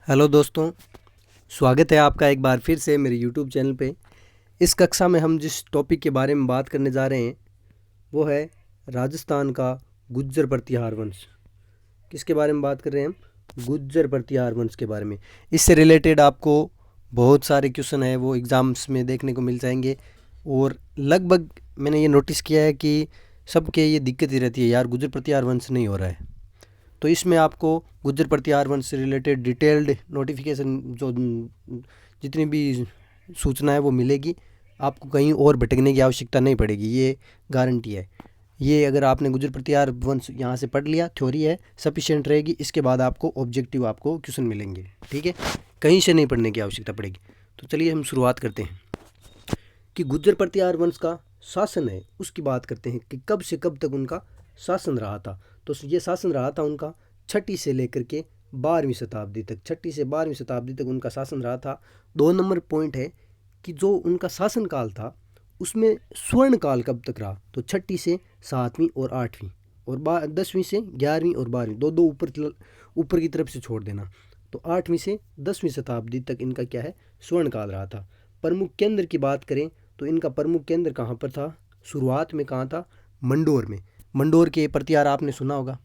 Hello दोस्तों, स्वागत है आपका एक बार फिर से मेरे यूट्यूब चैनल पे। इस कक्षा में हम जिस टॉपिक के बारे में बात करने जा रहे हैं वो है राजस्थान का गुज्जर प्रतिहार वंश। किसके बारे में बात कर रहे हैं हम? गुज्जर प्रतिहार वंश के बारे में। इससे रिलेटेड आपको बहुत सारे क्वेश्चन है वो एग्ज़ाम्स में देखने को मिल जाएंगे। और लगभग मैंने ये नोटिस किया है कि सबके ये दिक्कत ही रहती है, यार गुज्जर प्रतिहार वंश नहीं हो रहा है। तो इसमें आपको गुज्जर प्रतिहार वंश से रिलेटेड डिटेल्ड नोटिफिकेशन जो जितनी भी सूचना है वो मिलेगी। आपको कहीं और भटकने की आवश्यकता नहीं पड़ेगी, ये गारंटी है। ये अगर आपने गुज्जर प्रतिहार वंश यहाँ से पढ़ लिया, थ्योरी है सफिशिएंट रहेगी। इसके बाद आपको ऑब्जेक्टिव आपको क्वेश्चन मिलेंगे, ठीक है। कहीं से नहीं पढ़ने की आवश्यकता पड़ेगी। तो चलिए हम शुरुआत करते हैं कि गुज्जर प्रतिहार वंश का शासन है उसकी बात करते हैं कि कब से कब तक उनका शासन रहा था। तो ये शासन रहा था उनका छठी से लेकर के 12वीं शताब्दी तक। छठी से 12वीं शताब्दी तक उनका शासन रहा था। 2 नंबर पॉइंट है कि जो उनका शासन काल था उसमें स्वर्ण काल कब तक रहा। तो छठी से 7वीं और 8वीं और 10वीं से 11वीं और 12वीं, दो दो ऊपर की तरफ से छोड़ देना। तो 8वीं से 10वीं शताब्दी तक इनका क्या है, स्वर्ण काल रहा था। प्रमुख केंद्र की बात करें तो इनका प्रमुख केंद्र कहाँ पर था? शुरुआत में कहाँ था? मंडोर में। मंडोर के प्रतिहार आपने सुना होगा।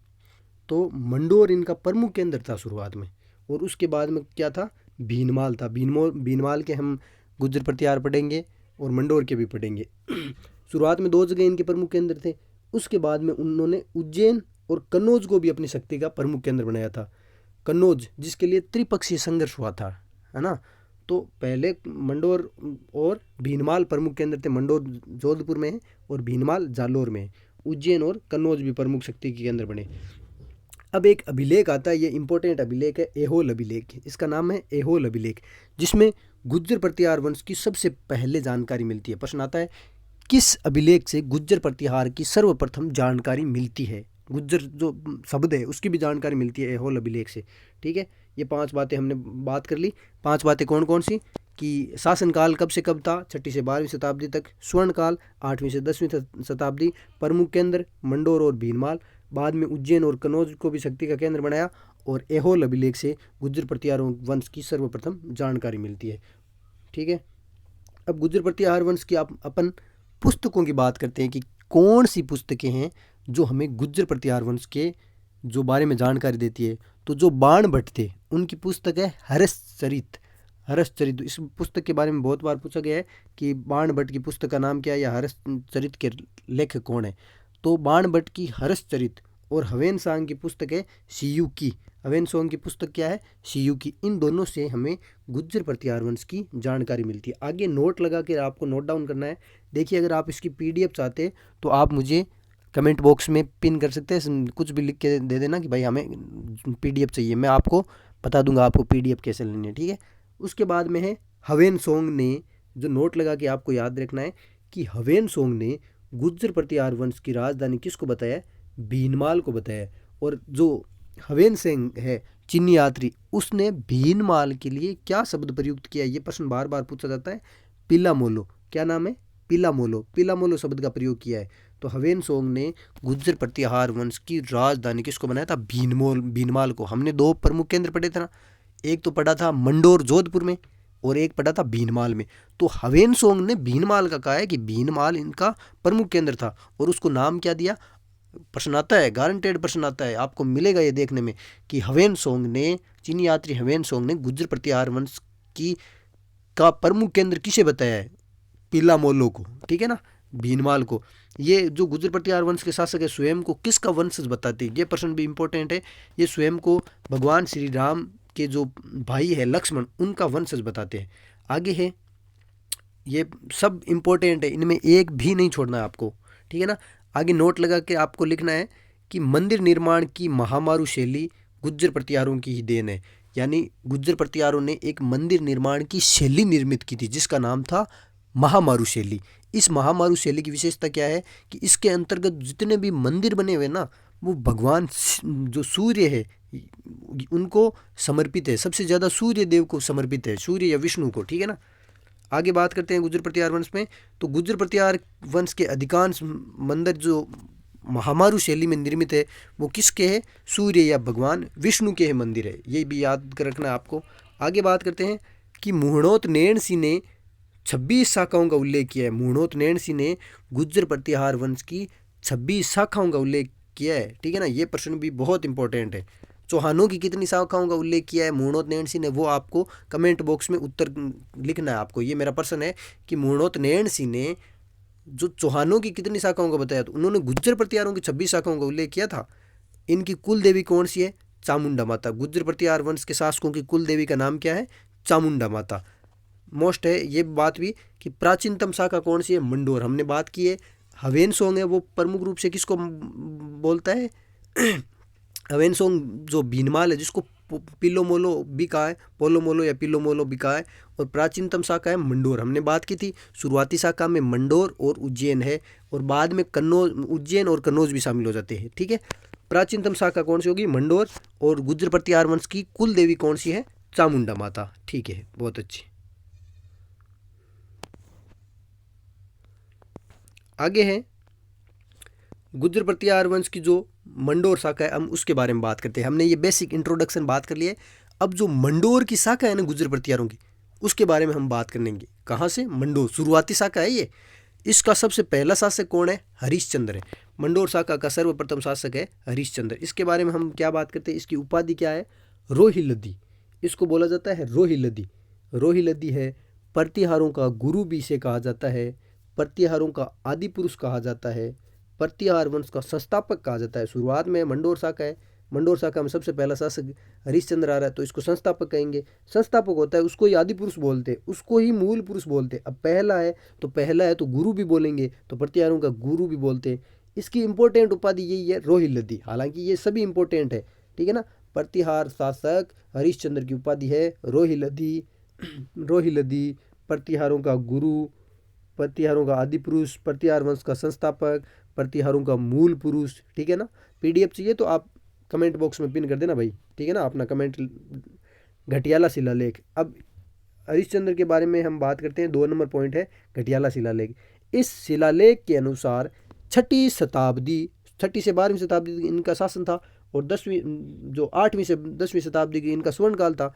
तो मंडोर इनका प्रमुख केंद्र था शुरुआत में। और उसके बाद में क्या था? भीनमाल था। भीनमाल के हम गुज्जर प्रतिहार पढ़ेंगे और मंडोर के भी पढ़ेंगे। शुरुआत में 2 जगह इनके प्रमुख केंद्र थे। उसके बाद में उन्होंने उज्जैन और कन्नौज को भी अपनी शक्ति का प्रमुख केंद्र बनाया था। कन्नौज जिसके लिए त्रिपक्षीय संघर्ष हुआ था, है ना। तो पहले मंडोर और भीनमाल प्रमुख केंद्र थे। मंडोर जोधपुर में है और भीनमाल जालोर में है। उज्जैन और कन्नौज भी प्रमुख शक्ति के केंद्र बने। अब एक अभिलेख आता है, ये इंपॉर्टेंट अभिलेख है, ऐहोल अभिलेख। इसका नाम है ऐहोल अभिलेख, जिसमें गुज्जर प्रतिहार वंश की सबसे पहले जानकारी मिलती है। प्रश्न आता है किस अभिलेख से गुज्जर प्रतिहार की सर्वप्रथम जानकारी मिलती है? गुज्जर जो शब्द है उसकी भी जानकारी मिलती है ऐहोल अभिलेख से, ठीक है। ये 5 बातें हमने बात कर ली। 5 बातें कौन कौन सी? कि शासनकाल कब से कब था? छठी से 12वीं शताब्दी तक। स्वर्णकाल 8वीं से 10वीं शताब्दी। प्रमुख केंद्र मंडोर और भीनमाल। बाद में उज्जैन और कन्नौज को भी शक्ति का केंद्र बनाया। और ऐहोल अभिलेख से गुज्जर प्रतिहार वंश की सर्वप्रथम जानकारी मिलती है, ठीक है। अब गुज्जर प्रतिहार वंश की आप अपन पुस्तकों की बात करते हैं कि कौन सी पुस्तकें हैं जो हमें गुज्जर प्रतिहार वंश के जो बारे में जानकारी देती है। तो जो बाण भट्ट थे उनकी पुस्तक है हर्षचरित। हर्षचरित इस पुस्तक के बारे में बहुत बार पूछा गया है कि बाण भट्ट की पुस्तक का नाम क्या है या हर्षचरित के लेखक कौन है। तो बाण भट्ट की हर्षचरित और हवेन सांग की पुस्तक है सीयू की। हवेन सांग की पुस्तक क्या है? सीयू की। इन दोनों से हमें गुज्जर प्रतिहार वंश की जानकारी मिलती है। आगे नोट लगा के आपको नोट डाउन करना है। देखिए अगर आप इसकी पीडीएफ चाहते हैं तो आप मुझे कमेंट बॉक्स में पिन कर सकते हैं, कुछ भी लिख के दे देना कि भाई हमें पीडीएफ चाहिए, मैं आपको बता दूंगा आपको पीडीएफ कैसे लेनी है, ठीक है। उसके बाद में है हवेन सांग ने, जो नोट लगा के आपको याद रखना है कि हवेन सांग ने गुज्जर प्रतिहार वंश की राजधानी किसको बताया? भीनमाल को बताया। और जो हवेन सिंह है चीनी यात्री, उसने भीनमाल के लिए क्या शब्द प्रयुक्त किया? ये प्रश्न बार बार पूछा जाता है। पिलामोलो। क्या नाम है? पिलामोलो। पिलामोलो शब्द का प्रयोग किया है। तो हवेन सांग ने गुज्जर प्रतिहार वंश की राजधानी किसको बनाया था? भीनमाल को। हमने 2 प्रमुख केंद्र पढ़े थे ना, एक तो पढ़ा था मंडोर जोधपुर में और एक पढ़ा था भीनमाल में। तो हवेन सांग ने भीनमाल का कहा है कि भीनमाल इनका प्रमुख केंद्र था और उसको नाम क्या दिया? प्रश्न आता है, गारंटेड प्रश्न आता है, आपको मिलेगा ये देखने में कि हवेन सांग ने, चीनी यात्री हवेन सांग ने गुज्जर प्रतिहार वंश की का प्रमुख केंद्र किसे बताया है? पिलामोलो को, ठीक है ना, भीनमाल को। ये जो गुज्जर प्रतिहार वंश के शासक है स्वयं को किसका वंशज बताते हैं? ये प्रश्न भी इंपॉर्टेंट है। ये स्वयं को भगवान श्री राम के जो भाई है लक्ष्मण, उनका वंशज बताते हैं। आगे है, ये सब इंपॉर्टेंट है, इनमें एक भी नहीं छोड़ना है आपको, ठीक है ना। आगे नोट लगा के आपको लिखना है कि मंदिर निर्माण की महामारू शैली गुज्जर प्रतिहारों की ही देन है। यानी गुज्जर प्रतिहारों ने एक मंदिर निर्माण की शैली निर्मित की थी जिसका नाम था महामारू शैली। इस महामारू शैली की विशेषता क्या है कि इसके अंतर्गत जितने भी मंदिर बने हुए ना, वो भगवान जो सूर्य है उनको समर्पित है। सबसे ज़्यादा सूर्य देव को समर्पित है, सूर्य या विष्णु को, ठीक है ना। आगे बात करते हैं गुज्जर प्रतिहार वंश में। तो गुज्जर प्रतिहार वंश के अधिकांश मंदिर जो महामारू शैली में निर्मित है वो किसके है? सूर्य या भगवान विष्णु के है मंदिर है, ये भी याद कर रखना है आपको। आगे बात करते हैं कि मुहणोत नैण सिंह ने 26 शाखाओं का उल्लेख किया है। मुहणोत नैण सिंह ने गुज्जर प्रतिहार वंश की 26 शाखाओं का उल्लेख किया है, ठीक है ना। ये प्रश्न भी बहुत इंपॉर्टेंट है। चौहानों की कितनी शाखाओं का उल्लेख किया है मुहणोत नैण सिंह ने, वो आपको कमेंट बॉक्स में उत्तर लिखना है आपको। ये मेरा प्रश्न है कि मुहणोत नैण सिंह ने जो चौहानों की कितनी शाखाओं का बताया, तो उन्होंने गुज्जर प्रतिहारों की 26 शाखाओं का उल्लेख किया था। इनकी कुल देवी कौन सी है? चामुंडा माता। गुज्जर प्रतिहार वंश के शासकों की कुल देवी का नाम क्या है? चामुंडा माता। मोस्ट है ये बात भी कि प्राचीनतम शाखा कौन सी है? मंडोर, हमने बात की है। हवेनसोंग है वो प्रमुख रूप से किसको बोलता है? हवेनसोंग जो भीनमाल है जिसको पिलोमोलो भी कहा है, पोलोमोलो या पिलोमोलो भी कहा है। और प्राचीनतम शाखा है मंडोर, हमने बात की थी। शुरुआती शाखा में मंडोर और उज्जैन है और बाद में कन्नौज, उज्जैन और कन्नौज भी शामिल हो जाते हैं, ठीक है। प्राचीनतम शाखा कौन सी होगी? मंडोर। और गुज्जर प्रतिहार वंश की कुल देवी कौन सी है? चामुंडा माता, ठीक है, बहुत अच्छी। आगे है गुज्जर प्रतिहार वंश की जो मंडोर शाखा है, हम उसके बारे में बात करते हैं। हमने ये बेसिक इंट्रोडक्शन बात कर लिया है। अब जो मंडोर की शाखा है ना गुज्जर प्रतिहारों की, उसके बारे में हम बात करेंगे। कहाँ से? मंडोर, शुरुआती शाखा है ये। इसका सबसे पहला शासक कौन है? हरिश्चंद्र है। मंडोर शाखा का सर्वप्रथम शासक है हरिश्चंद्र। इसके बारे में हम क्या बात करते हैं? इसकी उपाधि क्या है? रोहिलदी। इसको बोला जाता है रोहिलदी। रोहिलदी है। प्रतिहारों का गुरु भी इसे कहा जाता है। प्रतिहारों का आदि पुरुष कहा जाता है। प्रतिहार वंश का संस्थापक कहा जाता है। शुरुआत में मंडोर शाखा है, मंडोर शाखा में सबसे पहला शासक हरिश्चंद्र आ रहा है, तो इसको संस्थापक कहेंगे। संस्थापक होता है उसको ही आदि पुरुष बोलते हैं, उसको ही मूल पुरुष बोलते हैं। अब पहला है तो गुरु भी बोलेंगे, तो प्रतिहारों का गुरु भी बोलते हैं। इसकी इंपॉर्टेंट उपाधि यही है रोहिलदी। हालांकि ये सभी इंपॉर्टेंट है, ठीक है ना। प्रतिहार शासक हरिश्चंद्र की उपाधि है रोहिलदी। रोहिलदी, प्रतिहारों का गुरु, प्रतिहारों का आदि पुरुष, प्रतिहार वंश का संस्थापक, प्रतिहारों का मूल पुरुष, ठीक है ना। पीडीएफ चाहिए तो आप कमेंट बॉक्स में पिन कर देना भाई, ठीक है ना, अपना कमेंट। घटियाला शिलालेख। अब हरिश्चंद्र के बारे में हम बात करते हैं। 2 नंबर पॉइंट है घटियाला शिलालेख। इस शिलालेख के अनुसार 6ठी से 12वीं शताब्दी इनका शासन था और 8वीं से 10वीं शताब्दी की इनका स्वर्ण काल था।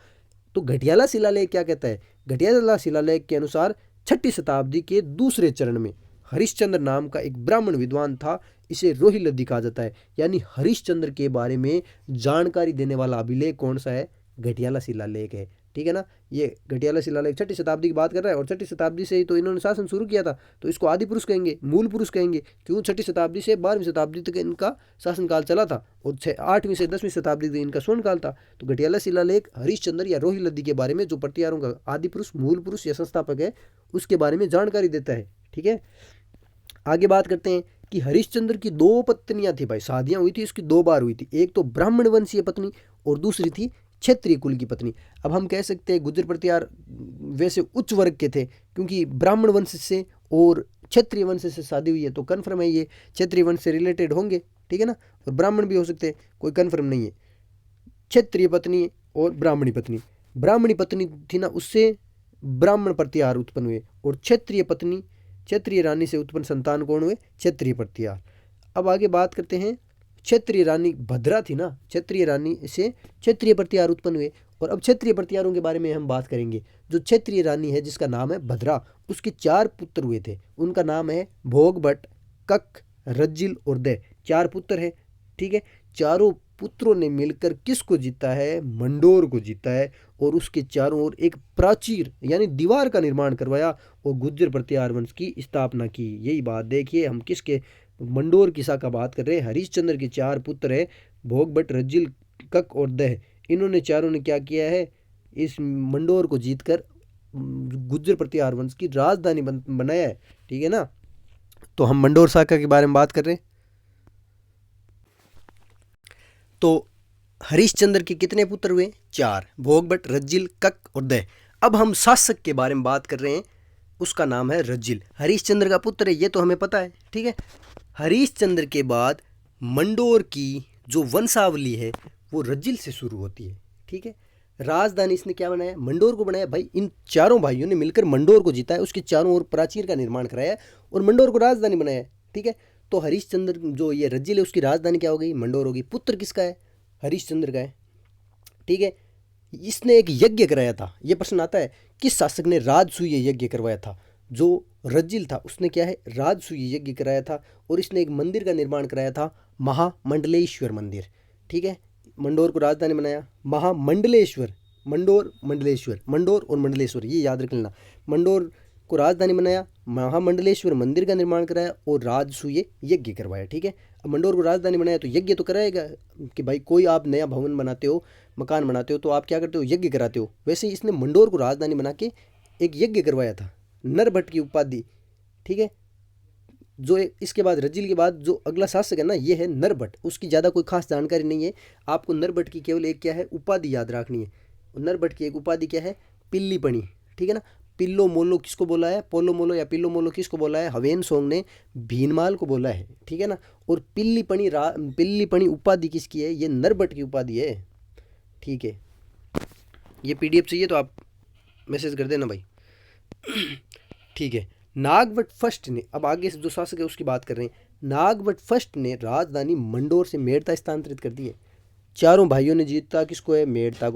तो घटियाला शिलालेख क्या कहता है? घटियाला शिलालेख के अनुसार 6ठी शताब्दी के दूसरे चरण में हरिश्चंद्र नाम का एक ब्राह्मण विद्वान था, इसे रोहिलदी कहा जाता है। यानी हरिश्चंद्र के बारे में जानकारी देने वाला अभिलेख कौन सा है? घटियाला शिलालेख है, ठीक है ना। ये घटियाला शिलालेख 6ठी शताब्दी की बात कर रहा है और 6ठी शताब्दी से ही तो इन्होंने शासन शुरू किया था, तो इसको आदि पुरुष कहेंगे, मूल पुरुष कहेंगे। क्यों? 6ठी शताब्दी से 12वीं शताब्दी तक इनका शासनकाल चला था और 8वीं से 10वीं शताब्दी तक इनका स्वर्ण काल था। तो घटियाला शिलालेख हरिश्चंद्र या रोहिलदी के बारे में, जो प्रतिहारों का आदि पुरुष, मूल पुरुष या संस्थापक है, उसके बारे में जानकारी देता है, ठीक है। आगे बात करते हैं कि हरिश्चंद्र की 2 पत्नियां थी भाई, शादियां हुई थी इसकी 2 बार हुई थी। एक तो ब्राह्मण वंशीय पत्नी और दूसरी थी क्षत्रिय कुल की पत्नी। अब हम कह सकते हैं गुज्जर प्रतिहार वैसे उच्च वर्ग के थे, क्योंकि ब्राह्मण वंश से और क्षत्रिय वंश से शादी हुई है, तो कन्फर्म है ये क्षत्रिय वंश से रिलेटेड होंगे, ठीक है ना। और ब्राह्मण भी हो सकते हैं, कोई कन्फर्म नहीं है। क्षत्रिय पत्नी और ब्राह्मणी पत्नी। ब्राह्मणी पत्नी थी ना, उससे ब्राह्मण प्रतिहार उत्पन्न हुए और क्षत्रिय रानी से उत्पन्न संतान कौन हुए? क्षत्रिय प्रतिहार। अब आगे बात करते हैं, क्षत्रिय रानी भद्रा थी ना, क्षत्रिय रानी से क्षत्रिय प्रतिहार उत्पन्न हुए। और अब क्षत्रिय प्रतिहारों के बारे में हम बात करेंगे। जो क्षत्रिय रानी है जिसका नाम है भद्रा, उसके 4 पुत्र हुए थे। उनका नाम है भोगभट, कक, रज्जिल और दय। 4 पुत्र हैं, ठीक है। चारों पुत्रों ने मिलकर किसको जीता है? मंडोर को जीता है और उसके चारों ओर एक प्राचीर यानी दीवार का निर्माण करवाया और गुज्जर प्रतिहार वंश की स्थापना की। यही बात देखिए, हम किसके? मंडोर की शाखा बात कर रहे हैं। हरिश्चंद्र के 4 पुत्र है, भोगभट, रज्जिल, कक और दह। इन्होंने चारों ने क्या किया है? इस मंडोर को जीतकर गुज्जर प्रतिहार वंश की राजधानी बनाया है, ठीक है ना। तो हम मंडोर शाखा के बारे में बात कर रहे हैं। तो हरिश्चंद्र के कितने पुत्र हुए? 4, भोगभट, रज्जिल, कक और दह। अब हम शासक के बारे में बात कर रहे हैं, उसका नाम है रज्जिल। हरिश्चंद्र का पुत्र है, ये तो हमें पता है, ठीक है। हरिश्चंद्र के बाद मंडोर की जो वंशावली है वो रज्जिल से शुरू होती है, ठीक है। राजधानी इसने क्या बनाया? मंडोर को बनाया। भाई इन चारों भाइयों ने मिलकर मंडोर को जीता है, उसके चारों ओर प्राचीर का निर्माण कराया और मंडोर को राजधानी बनाया, ठीक है। तो हरिश्चंद्र जो ये रज्जिल है उसकी राजधानी क्या हो गई? मंडोर होगी। पुत्र किसका है? हरिश्चंद्र का है। ठीक है, इसने एक यज्ञ कराया था। ये प्रश्न आता है किस शासक ने राजसूय यज्ञ करवाया था? जो रज्जिल था उसने क्या है? राजसूय यज्ञ कराया था। और इसने एक मंदिर का निर्माण कराया था, महामंडलेश्वर मंदिर। ठीक है, मंडोर को राजधानी बनाया, महामंडलेश्वर, मंडोर मंडलेश्वर, मंडोर और मंडलेश्वर ये याद रख लेना। मंडोर को राजधानी बनाया, महामंडलेश्वर मंदिर का निर्माण कराया और राजसूय यज्ञ करवाया। ठीक है, अब मंडोर को राजधानी बनाया तो यज्ञ तो कराएगा कि भाई कोई आप नया भवन बनाते हो, मकान बनाते हो तो आप क्या करते हो? यज्ञ कराते हो। वैसे ही इसने मंडोर को राजधानी बना के एक यज्ञ करवाया था, नरभट्ट की उपाधि। ठीक है, जो इसके बाद रज्जिल के बाद जो अगला शासक है ना, ये है नरभट्ट। उसकी ज़्यादा कोई खास जानकारी नहीं है आपको। नरभट्ट की केवल एक क्या है? उपाधि याद रखनी है। नरभट्ट की एक उपाधि क्या है? पिल्लीपणी। ठीक है ना, पिल्लो मोलो किसको बोला है? पोलो मोलो या पिल्लो मोलो किसको बोला है? हवेन सोंग ने भीनमाल को बोला है। ठीक है ना, और पिल्लीपणी उपाधि किसकी है? ये नरभट्ट की उपाधि है। ठीक है, ये PDF चाहिए तो आप मैसेज कर देना भाई। ठीक है, नागभट्ट फर्स्ट ने, अब आगे से जो शासक है उसकी बात कर रहे हैं। नागभट्ट फर्स्ट ने राजधानी मंडोर से मेड़ता स्थानांतरित कर दी है। चारों भाइयों ने जीता किसको है? मेड़ता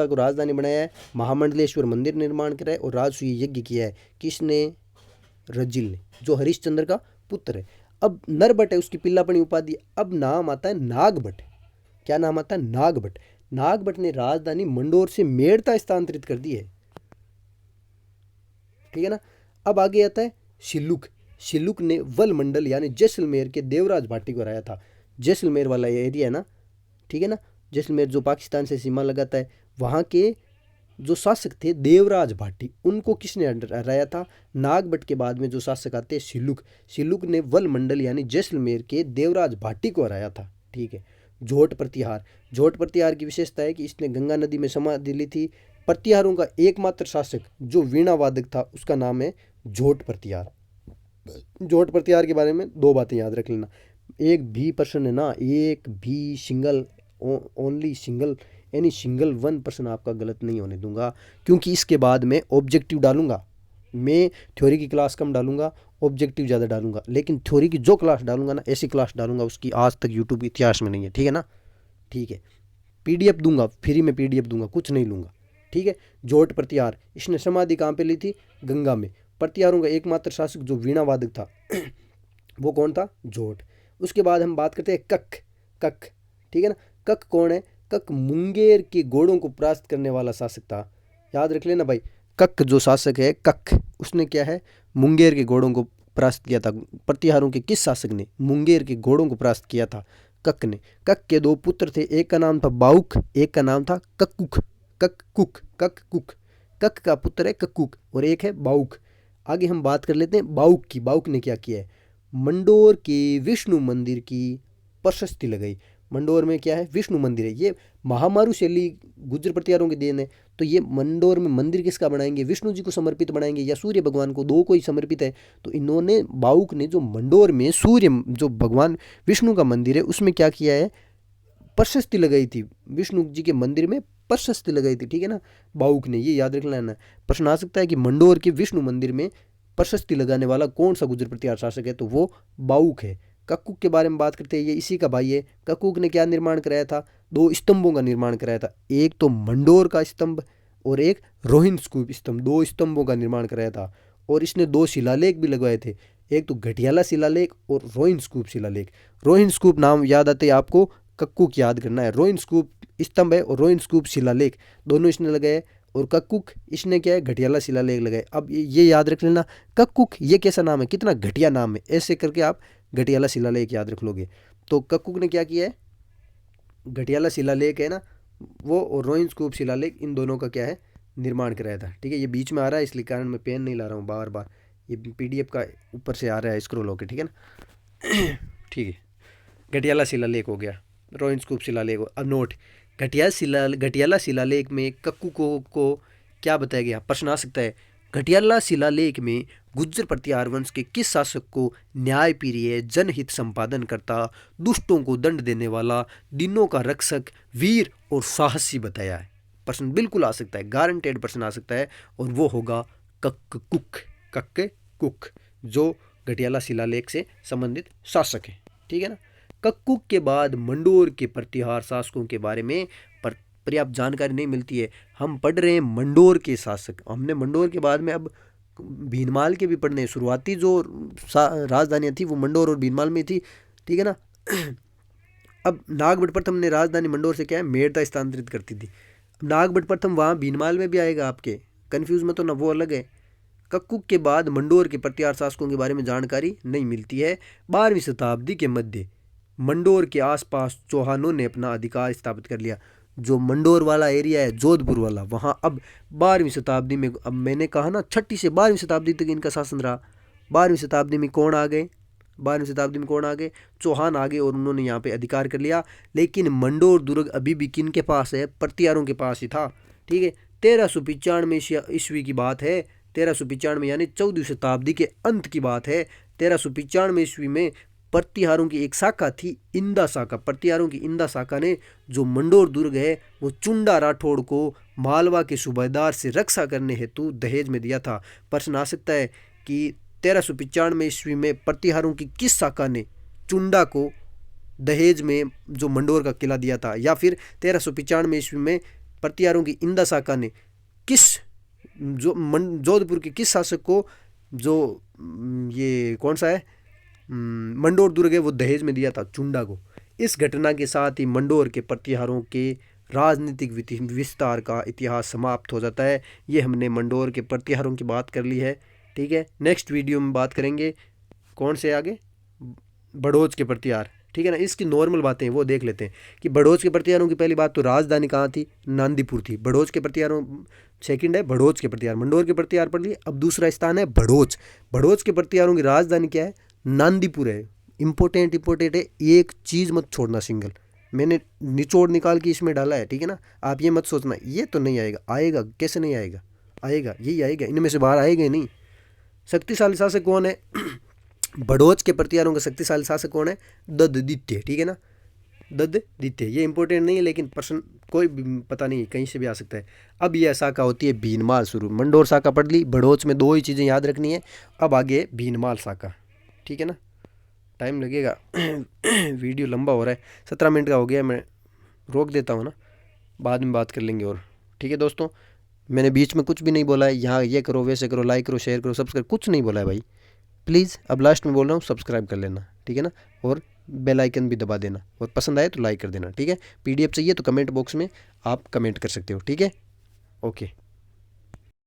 को राजधानी बनाया है, महामंडलेश्वर मंदिर निर्माण कराया और राजसूय यज्ञ किया है। किसने? रज्जिल ने, जो हरिश्चंद्र का पुत्र है। अब नरभट्ट है उसकी पिल्लापणी उपाधि। अब नाम आता है नागभट्ट। क्या नाम आता है? नागभट्ट। नागभट्ट ने राजधानी मंडोर से मेड़ता स्थानांतरित कर दी है। ठीक है ना, अब आगे आता है शिलुक। शिलुक ने वल मंडल यानी जैसलमेर के देवराज भाटी को हराया था। जैसलमेर वाला एरिया है ना, ठीक है ना, जैसलमेर जो पाकिस्तान से सीमा लगाता है, वहाँ के जो शासक थे देवराज भाटी, उनको किसने हराया था? नागभट्ट के बाद में जो शासक आते हैं शिलुक। शिलुक ने वल मंडल यानी जैसलमेर के देवराज भाटी को हराया था। ठीक है, जोट प्रतिहार। जोट प्रतिहार की विशेषता है कि इसने गंगा नदी में समाधि ली थी। प्रतिहारों का एकमात्र शासक जो वीणा वादक था उसका नाम है जोट प्रतिहार। जोट प्रतिहार के बारे में दो बातें याद रख लेना। एक भी प्रश्न है ना, एक भी सिंगल, ओनली सिंगल, यानी सिंगल 1% आपका गलत नहीं होने दूंगा, क्योंकि इसके बाद मैं ऑब्जेक्टिव डालूंगा। मैं थ्योरी की क्लास कम डालूंगा, ऑब्जेक्टिव ज़्यादा डालूंगा, लेकिन थ्योरी की जो क्लास डालूंगा ना, ऐसी क्लास डालूंगा उसकी आज तक यूट्यूब इतिहास में नहीं है। ठीक है ना, ठीक है, PDF दूंगा, फ्री में PDF दूंगा, कुछ नहीं लूँगा। ठीक है, जोट प्रतिहार, इसने समाधि कहाँ पे ली थी? गंगा में। प्रतिहारों का एकमात्र शासक जो वीणा वादक था वो कौन था? जोट। उसके बाद हम बात करते हैं कक। ठीक है ना, कक कौन है? कक मुंगेर के घोड़ों को परास्त करने वाला शासक था। याद रख लेना भाई, कक जो शासक है कक, उसने क्या है? मुंगेर के घोड़ों को परास्त किया था। प्रतिहारों के किस शासक ने मुंगेर के घोड़ों को परास्त किया था? कक ने। कक के दो पुत्र थे, एक का नाम था बाउक, एक का नाम था कक्कुक। कक का पुत्र है कक्कुक और एक है बाउक। आगे हम बात कर लेते हैं बाउक की। बाउक ने क्या किया है? मंडोर के विष्णु मंदिर की प्रशस्ति लगाई। मंडोर में क्या है? विष्णु मंदिर है। ये महामारू शैली गुज्जर प्रतिहारों की देन है। तो ये मंडोर में मंदिर किसका बनाएंगे? विष्णु जी को समर्पित बनाएंगे या सूर्य भगवान को, दो को ही समर्पित है। तो इन्होंने, बाउक ने, जो मंडोर में सूर्य, जो भगवान विष्णु का मंदिर है उसमें क्या किया है? प्रशस्ति लगाई थी। विष्णु जी के मंदिर में प्रशस्ति लगाई थी। ठीक है ना, बाउक ने, ये याद रख लेना। प्रश्न आ सकता है कि मंडोर के विष्णु मंदिर में प्रशस्ति लगाने वाला कौन सा गुज्जर प्रतिहार शासक है? तो वो बाउक है। कक्कुक के बारे में बात करते हैं, ये इसी का भाई है। कक्कुक ने क्या निर्माण कराया था? दो स्तंभों का निर्माण कराया था, एक तो मंडोर का स्तंभ और एक रोहिन स्तूप स्तंभ। दो स्तंभों का निर्माण कराया था और इसने दो शिलालेख भी लगवाए थे, एक तो घटियाला शिलालेख और रोहिन स्तूप शिलालेख। रोहिन स्तूप नाम याद आते ही आपको कक्कुक याद करना है। रोहिन स्तूप स्तंभ है और रोहिन स्तूप शिलालेख दोनों इसने लगाए, और कक्कुक इसने क्या है? घटियाला शिलालेख लगाए। अब ये याद रख लेना, कक्कुक ये कैसा नाम है, कितना घटिया नाम है, ऐसे करके आप घटियाला शिलालेख याद रख लोगे। तो कक्कुक ने क्या किया है? घटियाला शिलालेख है ना वो, और रोहिन स्तूप शिलालेख, इन दोनों का क्या है? निर्माण कराया था। ठीक है, ये बीच में आ रहा है इसलिए कारण मैं पेन नहीं ला रहा हूँ बार बार, ये PDF का ऊपर से आ रहा है स्क्रॉल होकर। ठीक है ना ठीक है, घटियाला शिलालेख हो गया, रोहिन स्तूप शिलालेख। अब नोट, घटियाला शिलालेख में कक्कू को क्या बताया गया? प्रश्न आ सकता है। घटियाला शिलालेख में गुज्जर प्रतिहार वंश के किस शासक को न्यायप्रिय, जनहित संपादन करता, दुष्टों को दंड देने वाला, दिनों का रक्षक, वीर और साहसी बताया है? प्रश्न बिल्कुल आ सकता है, गारंटेड प्रश्न आ सकता है, और वो होगा कक्कुक। जो घटियाला शिलालेख से संबंधित शासक हैं, ठीक है ना। कक्कुक के बाद मंडोर के प्रतिहार शासकों के बारे में पर्याप्त जानकारी नहीं मिलती है। हम पढ़ रहे हैं मंडोर के शासक, हमने मंडोर के बाद में अब भीनमाल के भी पढ़ने हैं। शुरुआती जो राजधानियाँ थी वो मंडोर और भीनमाल में थी, ठीक है ना। अब नागभट्ट प्रथम ने राजधानी मंडोर से क्या है, मेड़ता स्थानांतरित करती थी। नागभट्ट प्रथम वहाँ भीनमाल में भी आएगा, आपके कन्फ्यूज मत होना, वो अलग है। कक्कुक के बाद मंडोर के प्रतिहार शासकों के बारे में जानकारी नहीं मिलती है। 12वीं शताब्दी के मध्य मंडोर के आसपास चौहानों ने अपना अधिकार स्थापित कर लिया। जो मंडोर वाला एरिया है, जोधपुर वाला, वहाँ अब 12वीं शताब्दी में, अब मैंने कहा ना 6ठी से 12वीं शताब्दी तक इनका शासन रहा। 12वीं शताब्दी में कौन आ गए, 12वीं शताब्दी में कौन आ गए, चौहान आ गए और उन्होंने यहाँ पे अधिकार कर लिया। लेकिन मंडोर दुर्ग अभी भी किन के पास है, प्रतिहारों के पास ही था, ठीक है। 1395 ईस्वी की बात है, 1395 यानी 14वीं शताब्दी के अंत की बात है। 1395 ईस्वी में प्रतिहारों की एक शाखा थी, इंदा शाखा। प्रतिहारों की इंदा शाखा ने जो मंडोर दुर्ग है वो चुंडा राठौड़ को मालवा के सूबेदार से रक्षा करने हेतु दहेज में दिया था। प्रश्न आ सकता है कि 1395 ईस्वी में प्रतिहारों की किस शाखा ने चुंडा को दहेज में जो मंडोर का किला दिया था, या फिर 1395 ईस्वी में प्रतिहारों की इंदा शाखा ने किस जोधपुर के किस शासक को, जो ये कौन सा है मंडोर दुर्ग है, वो दहेज में दिया था चुंडा को। इस घटना के साथ ही मंडोर के प्रतिहारों के राजनीतिक विस्तार का इतिहास समाप्त हो जाता है। ये हमने मंडोर के प्रतिहारों की बात कर ली है, ठीक है। नेक्स्ट वीडियो में बात करेंगे कौन से आगे, बड़ोच के प्रतिहार, ठीक है ना। इसकी नॉर्मल बातें वो देख लेते हैं कि बड़ोच के प्रतिहारों की पहली बात तो राजधानी कहाँ थी, नांदीपुर थी। बड़ोच के प्रतिहारों, सेकंड है बड़ोच के प्रतिहार, मंडोर के प्रतिहार पढ़ लिए। अब दूसरा स्थान है बड़ोच। बड़ोच के प्रतिहारों की राजधानी क्या है, नांदीपुर है। इंपॉर्टेंट है, एक चीज़ मत छोड़ना सिंगल, मैंने निचोड़ निकाल के इसमें डाला है, ठीक है ना। आप ये मत सोचना ये तो नहीं आएगा, आएगा कैसे नहीं आएगा, आएगा, यही आएगा, इनमें से बाहर आएगा नहीं। शक्तिशाली शासक कौन है, बड़ोच के प्रतिहारों का शक्तिशाली शासक कौन है, दद्दित्य, ठीक है ना, दद्दित्य। ये इंपॉर्टेंट नहीं है लेकिन प्रश्न कोई पता नहीं कहीं से भी आ सकता है। अब ये शाखा होती है भीनमाल शुरू। मंडोर शाखा पढ़ ली, बड़ोच में दो ही चीज़ें याद रखनी है। अब आगे भीनमाल शाखा, ठीक है ना। टाइम लगेगा वीडियो लंबा हो रहा है, 17 मिनट का हो गया, मैं रोक देता हूँ ना, बाद में बात कर लेंगे और, ठीक है दोस्तों। मैंने बीच में कुछ भी नहीं बोला है, यहाँ ये करो वैसे करो, लाइक करो शेयर करो सब्सक्राइब, कुछ नहीं बोला है भाई। प्लीज़ अब लास्ट में बोल रहा हूँ, सब्सक्राइब कर लेना, ठीक है ना, और बेल आइकन भी दबा देना, और पसंद आए तो लाइक कर देना, ठीक है। PDF चाहिए तो कमेंट बॉक्स में आप कमेंट कर सकते हो, ठीक है। ओके।